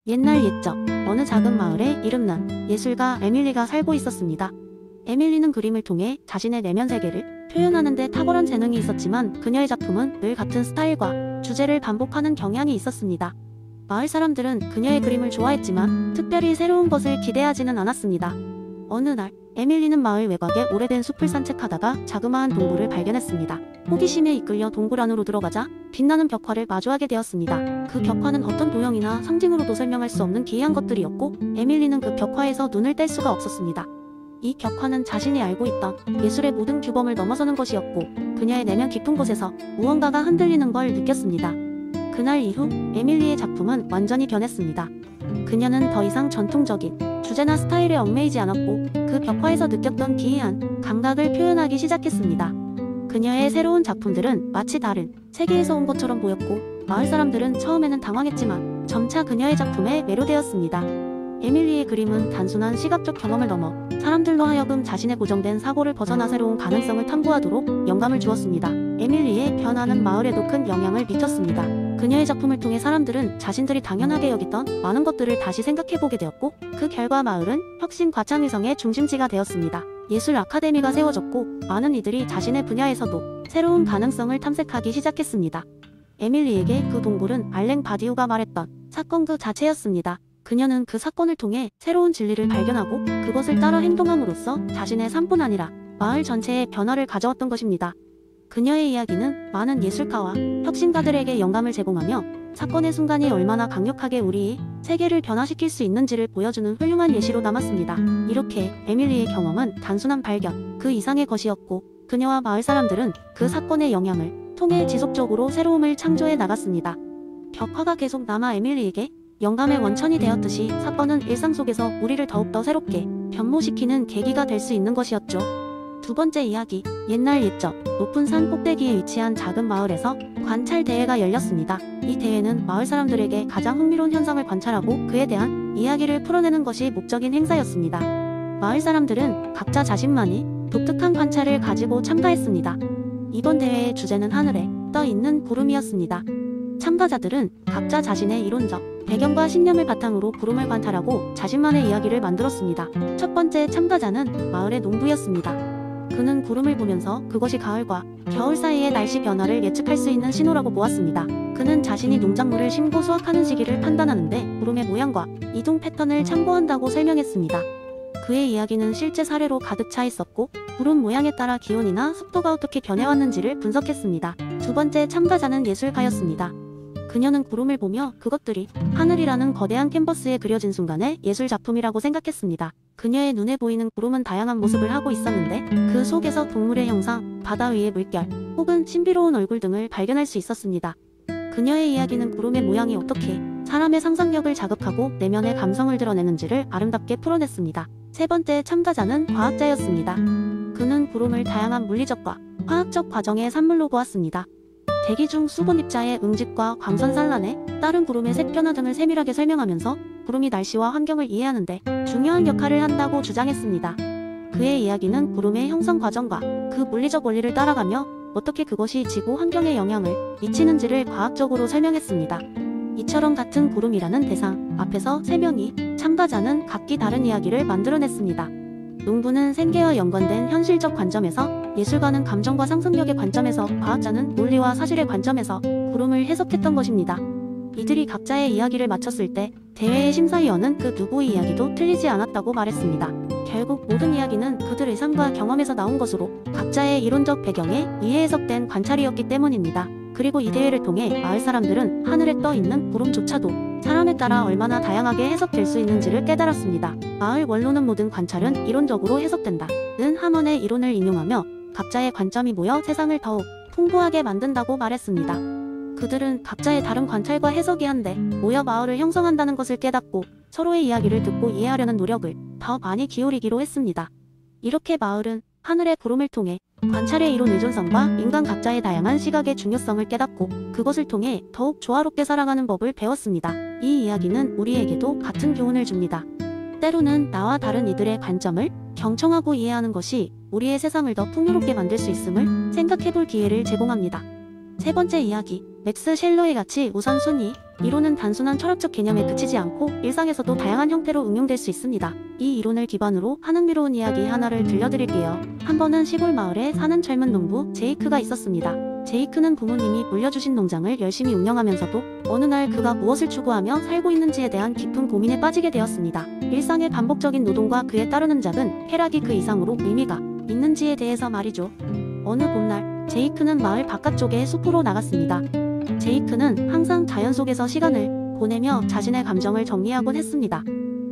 옛날 옛적 어느 작은 마을에 이름난 예술가 에밀리가 살고 있었습니다. 에밀리는 그림을 통해 자신의 내면 세계를 표현하는 데 탁월한 재능이 있었지만 그녀의 작품은 늘 같은 스타일과 주제를 반복하는 경향이 있었습니다. 마을 사람들은 그녀의 그림을 좋아했지만 특별히 새로운 것을 기대하지는 않았습니다. 어느 날 에밀리는 마을 외곽의 오래된 숲을 산책하다가 자그마한 동굴을 발견했습니다. 호기심에 이끌려 동굴 안으로 들어가자 빛나는 벽화를 마주하게 되었습니다. 그 벽화는 어떤 도형이나 상징으로도 설명할 수 없는 기이한 것들이었고 에밀리는 그 벽화에서 눈을 뗄 수가 없었습니다. 이 벽화는 자신이 알고 있던 예술의 모든 규범을 넘어서는 것이었고 그녀의 내면 깊은 곳에서 무언가가 흔들리는 걸 느꼈습니다. 그날 이후 에밀리의 작품은 완전히 변했습니다. 그녀는 더 이상 전통적인 주제나 스타일에 얽매이지 않았고 그 벽화에서 느꼈던 기이한 감각을 표현하기 시작했습니다. 그녀의 새로운 작품들은 마치 다른 세계에서 온 것처럼 보였고 마을 사람들은 처음에는 당황했지만 점차 그녀의 작품에 매료되었습니다. 에밀리의 그림은 단순한 시각적 경험을 넘어 사람들로 하여금 자신의 고정된 사고를 벗어나 새로운 가능성을 탐구하도록 영감을 주었습니다. 에밀리의 변화는 마을에도 큰 영향을 미쳤습니다. 그녀의 작품을 통해 사람들은 자신들이 당연하게 여겼던 많은 것들을 다시 생각해보게 되었고 그 결과 마을은 혁신 과창위성의 중심지가 되었습니다. 예술 아카데미가 세워졌고 많은 이들이 자신의 분야에서도 새로운 가능성을 탐색하기 시작했습니다. 에밀리에게 그 동굴은 알랭 바디우가 말했던 사건 그 자체였습니다. 그녀는 그 사건을 통해 새로운 진리를 발견하고 그것을 따라 행동함으로써 자신의 삶뿐 아니라 마을 전체에 변화를 가져왔던 것입니다. 그녀의 이야기는 많은 예술가와 혁신가들에게 영감을 제공하며 사건의 순간이 얼마나 강력하게 우리의 세계를 변화시킬 수 있는지를 보여주는 훌륭한 예시로 남았습니다. 이렇게 에밀리의 경험은 단순한 발견 그 이상의 것이었고 그녀와 마을 사람들은 그 사건의 영향을 통해 지속적으로 새로움을 창조해 나갔습니다. 벽화가 계속 남아 에밀리에게 영감의 원천이 되었듯이 사건은 일상 속에서 우리를 더욱더 새롭게 변모시키는 계기가 될 수 있는 것이었죠. 두 번째 이야기, 옛날 옛적 높은 산 꼭대기에 위치한 작은 마을에서 관찰 대회가 열렸습니다. 이 대회는 마을 사람들에게 가장 흥미로운 현상을 관찰하고 그에 대한 이야기를 풀어내는 것이 목적인 행사였습니다. 마을 사람들은 각자 자신만이 독특한 관찰을 가지고 참가했습니다. 이번 대회의 주제는 하늘에 떠 있는 구름이었습니다. 참가자들은 각자 자신의 이론적 배경과 신념을 바탕으로 구름을 관찰하고 자신만의 이야기를 만들었습니다. 첫 번째 참가자는 마을의 농부였습니다. 그는 구름을 보면서 그것이 가을과 겨울 사이의 날씨 변화를 예측할 수 있는 신호라고 보았습니다. 그는 자신이 농작물을 심고 수확하는 시기를 판단하는데 구름의 모양과 이동 패턴을 참고한다고 설명했습니다. 그의 이야기는 실제 사례로 가득 차 있었고 구름 모양에 따라 기온이나 습도가 어떻게 변해왔는지를 분석했습니다. 두 번째 참가자는 예술가였습니다. 그녀는 구름을 보며 그것들이 하늘이라는 거대한 캔버스에 그려진 순간의 예술 작품이라고 생각했습니다. 그녀의 눈에 보이는 구름은 다양한 모습을 하고 있었는데 그 속에서 동물의 형상, 바다 위의 물결, 혹은 신비로운 얼굴 등을 발견할 수 있었습니다. 그녀의 이야기는 구름의 모양이 어떻게 사람의 상상력을 자극하고 내면의 감성을 드러내는지를 아름답게 풀어냈습니다. 세 번째 참가자는 과학자였습니다. 그는 구름을 다양한 물리적과 화학적 과정의 산물로 보았습니다. 대기 중 수분 입자의 응집과 광선 산란에 따른 구름의 색 변화 등을 세밀하게 설명하면서 구름이 날씨와 환경을 이해하는데 중요한 역할을 한다고 주장했습니다. 그의 이야기는 구름의 형성 과정과 그 물리적 원리를 따라가며 어떻게 그것이 지구 환경에 영향을 미치는지를 과학적으로 설명했습니다. 이처럼 같은 구름이라는 대상 앞에서 세 명이 참가자는 각기 다른 이야기를 만들어냈습니다. 농부는 생계와 연관된 현실적 관점에서, 예술가는 감정과 상상력의 관점에서, 과학자는 논리와 사실의 관점에서 구름을 해석했던 것입니다. 이들이 각자의 이야기를 마쳤을 때 대회의 심사위원은 그 누구의 이야기도 틀리지 않았다고 말했습니다. 결국 모든 이야기는 그들의 삶과 경험에서 나온 것으로 각자의 이론적 배경에 의해 해석된 관찰이었기 때문입니다. 그리고 이 대회를 통해 마을 사람들은 하늘에 떠 있는 구름조차도 사람에 따라 얼마나 다양하게 해석될 수 있는지를 깨달았습니다. 마을 원로는 모든 관찰은 이론적으로 해석된다 는 하먼의 이론을 인용하며 각자의 관점이 모여 세상을 더욱 풍부하게 만든다고 말했습니다. 그들은 각자의 다른 관찰과 해석이 한데 모여 마을을 형성한다는 것을 깨닫고 서로의 이야기를 듣고 이해하려는 노력을 더 많이 기울이기로 했습니다. 이렇게 마을은 하늘의 구름을 통해 관찰의 이론 의존성과 인간 각자의 다양한 시각의 중요성을 깨닫고 그것을 통해 더욱 조화롭게 살아가는 법을 배웠습니다. 이 이야기는 우리에게도 같은 교훈을 줍니다. 때로는 나와 다른 이들의 관점을 경청하고 이해하는 것이 우리의 세상을 더 풍요롭게 만들 수 있음을 생각해볼 기회를 제공합니다. 세 번째 이야기, 맥스 셸러의 가치 우선순위. 이론은 단순한 철학적 개념에 그치지 않고 일상에서도 다양한 형태로 응용될 수 있습니다. 이 이론을 기반으로 한 흥미로운 이야기 하나를 들려드릴게요. 한 번은 시골 마을에 사는 젊은 농부 제이크가 있었습니다. 제이크는 부모님이 물려주신 농장을 열심히 운영하면서도 어느 날 그가 무엇을 추구하며 살고 있는지에 대한 깊은 고민에 빠지게 되었습니다. 일상의 반복적인 노동과 그에 따르는 작은 쾌락이 그 이상으로 의미가 있는지에 대해서 말이죠. 어느 봄날 제이크는 마을 바깥쪽에 숲으로 나갔습니다. 제이크는 항상 자연 속에서 시간을 보내며 자신의 감정을 정리하곤 했습니다.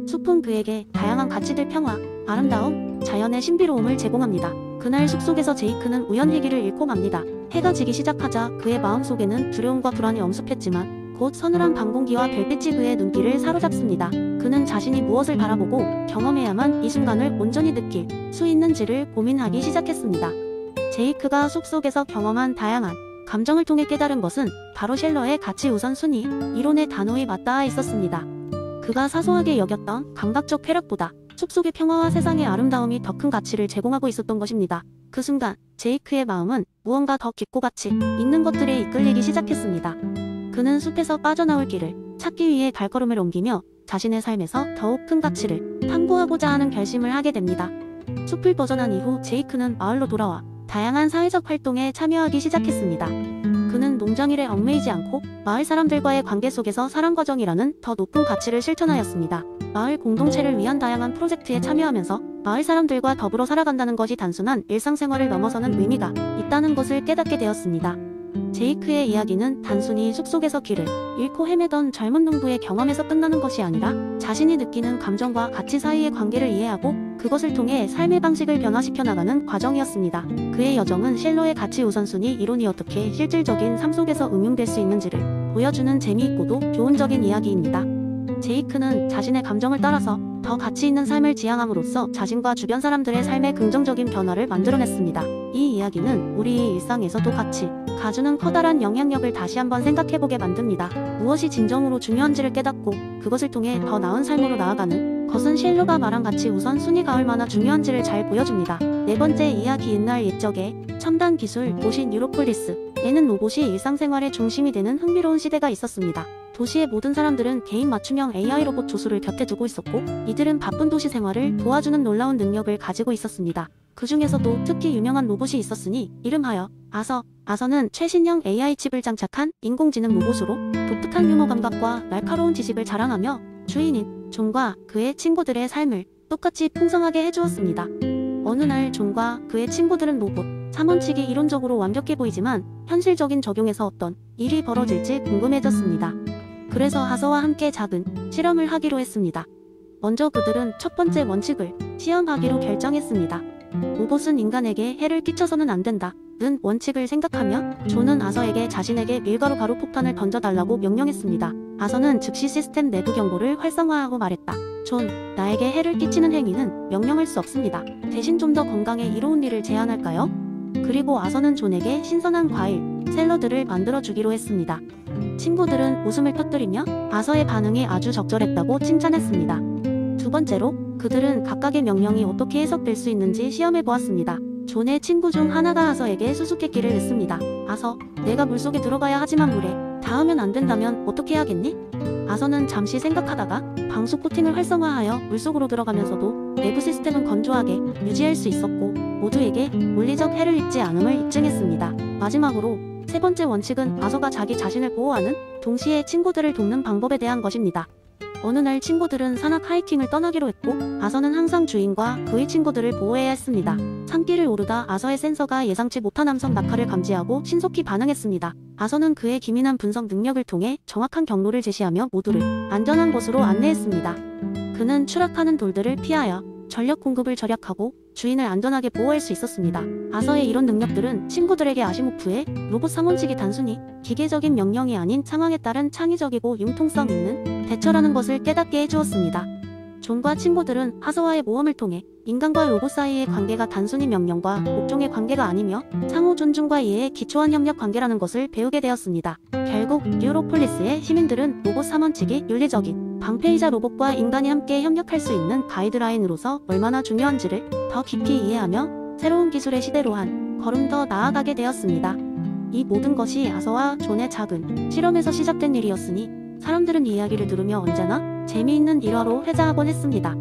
숲은 그에게 다양한 가치들, 평화, 아름다움, 자연의 신비로움을 제공합니다. 그날 숲속에서 제이크는 우연히 길을 잃고 맙니다. 해가 지기 시작하자 그의 마음속에는 두려움과 불안이 엄습했지만 곧 서늘한 밤 공기와 별빛이 그의 눈길을 사로잡습니다. 그는 자신이 무엇을 바라보고 경험해야만 이 순간을 온전히 느낄 수 있는지를 고민하기 시작했습니다. 제이크가 숲속에서 경험한 다양한 감정을 통해 깨달은 것은 바로 셸러의 가치 우선순위 이론에 단호히 맞닿아 있었습니다. 그가 사소하게 여겼던 감각적 쾌락보다 숲속의 평화와 세상의 아름다움이 더 큰 가치를 제공하고 있었던 것입니다. 그 순간 제이크의 마음은 무언가 더 깊고 가치 있는 것들에 이끌리기 시작했습니다. 그는 숲에서 빠져나올 길을 찾기 위해 발걸음을 옮기며 자신의 삶에서 더욱 큰 가치를 탐구하고자 하는 결심을 하게 됩니다. 숲을 벗어난 이후 제이크는 마을로 돌아와 다양한 사회적 활동에 참여하기 시작했습니다. 그는 농장일에 얽매이지 않고 마을 사람들과의 관계 속에서 사랑 과정이라는 더 높은 가치를 실천하였습니다. 마을 공동체를 위한 다양한 프로젝트에 참여하면서 마을 사람들과 더불어 살아간다는 것이 단순한 일상생활을 넘어서는 의미가 있다는 것을 깨닫게 되었습니다. 제이크의 이야기는 단순히 숲속에서 길을 잃고 헤매던 젊은 농부의 경험에서 끝나는 것이 아니라 자신이 느끼는 감정과 가치 사이의 관계를 이해하고 그것을 통해 삶의 방식을 변화시켜 나가는 과정이었습니다. 그의 여정은 셸러의 가치 우선순위 이론이 어떻게 실질적인 삶 속에서 응용될 수 있는지를 보여주는 재미있고도 교훈적인 이야기입니다. 제이크는 자신의 감정을 따라서 더 가치 있는 삶을 지향함으로써 자신과 주변 사람들의 삶에 긍정적인 변화를 만들어냈습니다. 이 이야기는 우리의 일상에서도 같이 가주는 커다란 영향력을 다시 한번 생각해보게 만듭니다. 무엇이 진정으로 중요한지를 깨닫고 그것을 통해 더 나은 삶으로 나아가는 것은 셸러가 말한 가치 우선순위가 얼마나 중요한지를 잘 보여줍니다. 네 번째 이야기, 옛날 옛적에 첨단 기술 도시 뉴로폴리스에는 로봇이 일상생활의 중심이 되는 흥미로운 시대가 있었습니다. 도시의 모든 사람들은 개인 맞춤형 AI 로봇 조수를 곁에 두고 있었고 이들은 바쁜 도시 생활을 도와주는 놀라운 능력을 가지고 있었습니다. 그 중에서도 특히 유명한 로봇이 있었으니 이름하여 아서. 아서는 최신형 AI 칩을 장착한 인공지능 로봇으로 독특한 유머 감각과 날카로운 지식을 자랑하며 주인인 존과 그의 친구들의 삶을 똑같이 풍성하게 해주었습니다. 어느 날 존과 그의 친구들은 로봇 3원칙이 이론적으로 완벽해 보이지만 현실적인 적용에서 어떤 일이 벌어질지 궁금해졌습니다. 그래서 아서와 함께 작은 실험을 하기로 했습니다. 먼저 그들은 첫 번째 원칙을 시험하기로 결정했습니다. 로봇은 인간에게 해를 끼쳐서는 안 된다 는 원칙을 생각하며 존은 아서에게 자신에게 밀가루 가루 폭탄을 던져달라고 명령했습니다. 아서는 즉시 시스템 내부 경보를 활성화하고 말했다. 존, 나에게 해를 끼치는 행위는 명령할 수 없습니다. 대신 좀 더 건강에 이로운 일을 제안할까요? 그리고 아서는 존에게 신선한 과일, 샐러드를 만들어주기로 했습니다. 친구들은 웃음을 터뜨리며 아서의 반응이 아주 적절했다고 칭찬했습니다. 두 번째로 그들은 각각의 명령이 어떻게 해석될 수 있는지 시험해보았습니다. 존의 친구 중 하나가 아서에게 수수께끼를 냈습니다. 아서, 내가 물속에 들어가야 하지만 물에 닿으면 안 된다면 어떻게 해야겠니? 아서는 잠시 생각하다가 방수 코팅을 활성화하여 물속으로 들어가면서도 내부 시스템은 건조하게 유지할 수 있었고 모두에게 물리적 해를 입지 않음을 입증했습니다. 마지막으로 세 번째 원칙은 아서가 자기 자신을 보호하는 동시에 친구들을 돕는 방법에 대한 것입니다. 어느 날 친구들은 산악 하이킹을 떠나기로 했고 아서는 항상 주인과 그의 친구들을 보호해야 했습니다. 산길을 오르다 아서의 센서가 예상치 못한 함성 낙하를 감지하고 신속히 반응했습니다. 아서는 그의 기민한 분석 능력을 통해 정확한 경로를 제시하며 모두를 안전한 곳으로 안내했습니다. 그는 추락하는 돌들을 피하여 전력 공급을 절약하고 주인을 안전하게 보호할 수 있었습니다. 아서의 이런 능력들은 친구들에게 아시모프의 로봇 3원칙이 단순히 기계적인 명령이 아닌 상황에 따른 창의적이고 융통성 있는 대처라는 것을 깨닫게 해주었습니다. 존과 친구들은 아서와의 모험을 통해 인간과 로봇 사이의 관계가 단순히 명령과 복종의 관계가 아니며 상호 존중과 이해의 기초한 협력 관계라는 것을 배우게 되었습니다. 결국 뉴로폴리스의 시민들은 로봇 3원칙이 윤리적인 방패이자 로봇과 인간이 함께 협력할 수 있는 가이드라인으로서 얼마나 중요한지를 더 깊이 이해하며 새로운 기술의 시대로 한 걸음 더 나아가게 되었습니다. 이 모든 것이 아서와 존의 작은 실험에서 시작된 일이었으니 사람들은 이 이야기를 들으며 언제나 재미있는 일화로 회자하곤 했습니다.